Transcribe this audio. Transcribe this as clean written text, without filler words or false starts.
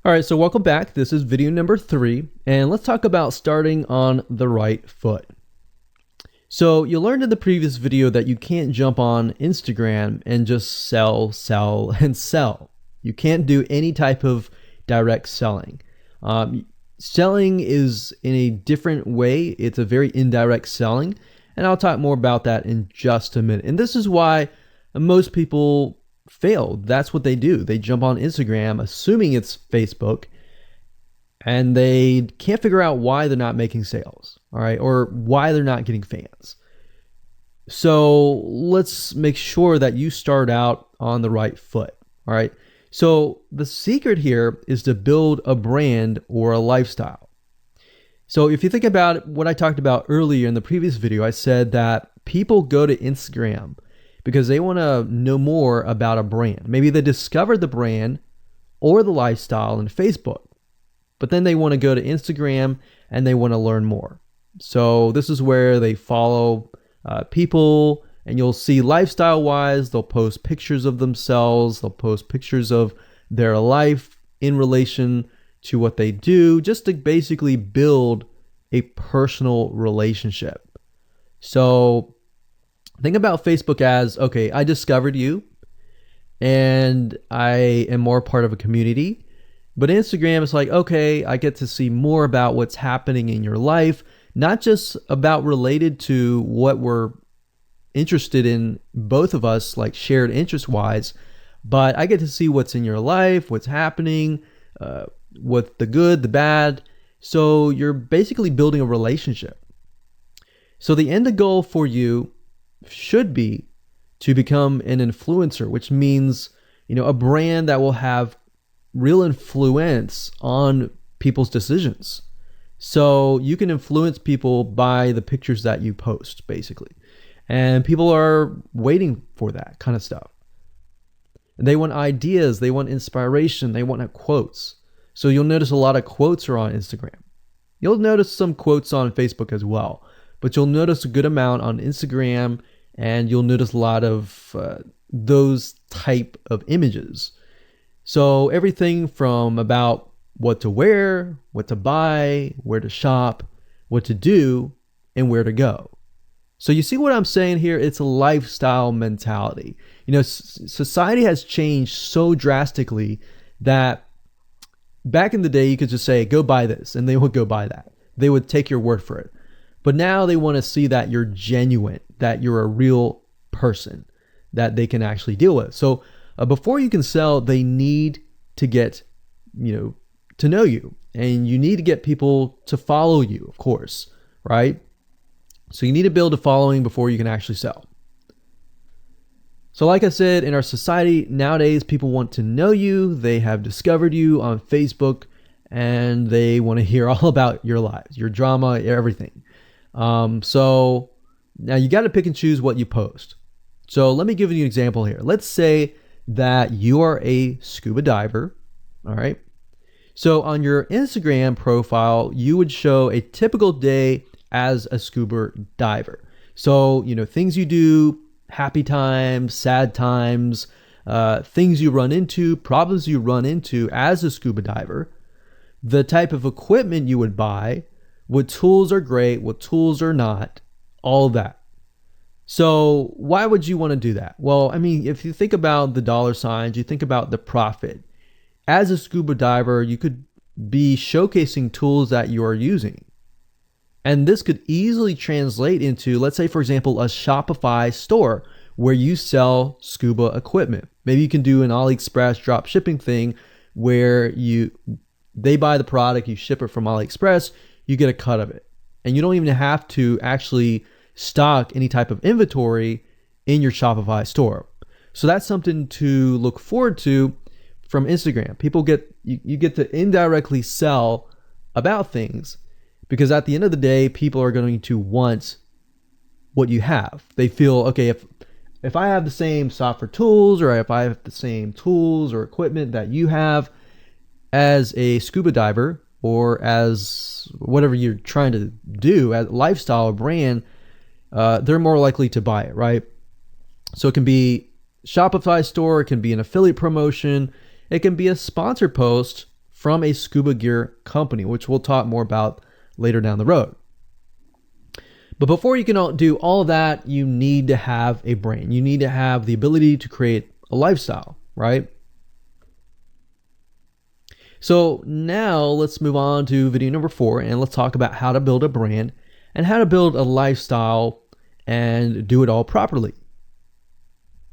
All right, so welcome back. This is video number 3, and let's talk about starting on the right foot. So you learned in the previous video that you can't jump on Instagram and just sell, and sell. You can't do any type of direct selling. Selling is in a different way. It's a very indirect selling, and I'll talk more about that in just a minute. And this is why most people fail. That's what they do. They jump on Instagram assuming it's Facebook, and they can't figure out why they're not making sales, all right, or why they're not getting fans. So let's make sure that you start out on the right foot, all right? So the secret here is to build a brand or a lifestyle. So if you think about what I talked about earlier in the previous video, I said that people go to Instagram because they want to know more about a brand. Maybe they discovered the brand or the lifestyle in Facebook, but then they want to go to Instagram and they want to learn more. So this is where they follow people, and you'll see lifestyle-wise, they'll post pictures of themselves, they'll post pictures of their life in relation to what they do, just to basically build a personal relationship. So think about Facebook as, okay, I discovered you and I am more part of a community. But Instagram is like, okay, I get to see more about what's happening in your life, not just about related to what we're interested in, both of us, like shared interest wise, but I get to see what's in your life, what's happening, what the good, the bad. So you're basically building a relationship. So the end goal for you should be to become an influencer, which means, a brand that will have real influence on people's decisions. So you can influence people by the pictures that you post, basically. And people are waiting for that kind of stuff. They want ideas, they want inspiration, they want quotes. So you'll notice a lot of quotes are on Instagram. You'll notice some quotes on Facebook as well, but you'll notice a good amount on Instagram, and you'll notice a lot of those type of images. So everything from about what to wear, what to buy, where to shop, what to do, and where to go. So you see what I'm saying here? It's a lifestyle mentality. Society has changed so drastically that back in the day, you could just say, go buy this, and they would go buy that. They would take your word for it. But now they want to see that you're genuine, that you're a real person that they can actually deal with. So before you can sell, they need to get, to know you, and you need to get people to follow you, of course, right? So you need to build a following before you can actually sell. So like I said, in our society nowadays, people want to know you. They have discovered you on Facebook, and they want to hear all about your lives, your drama, everything. So now you got to pick and choose what you post. So let me give you an example here. Let's say that you are a scuba diver, all right? So on your Instagram profile, you would show a typical day as a scuba diver. So, things you do, happy times, sad times, things you run into, problems you run into as a scuba diver, the type of equipment you would buy, what tools are great, what tools are not, all that. So why would you want to do that? Well, if you think about the dollar signs, you think about the profit. As a scuba diver, you could be showcasing tools that you are using. And this could easily translate into, let's say, for example, a Shopify store where you sell scuba equipment. Maybe you can do an AliExpress drop shipping thing where they buy the product, you ship it from AliExpress, you get a cut of it. And you don't even have to actually stock any type of inventory in your Shopify store. So that's something to look forward to from Instagram. You get to indirectly sell about things, because at the end of the day, people are going to want what you have. They feel, okay, if I have the same software tools, or if I have the same tools or equipment that you have as a scuba diver, or as whatever you're trying to do, as a lifestyle or brand, they're more likely to buy it, right? So it can be Shopify store, it can be an affiliate promotion, it can be a sponsor post from a scuba gear company, which we'll talk more about later down the road. But before you can do all of that, you need to have a brand. You need to have the ability to create a lifestyle, right? So now let's move on to video number 4, and let's talk about how to build a brand and how to build a lifestyle and do it all properly.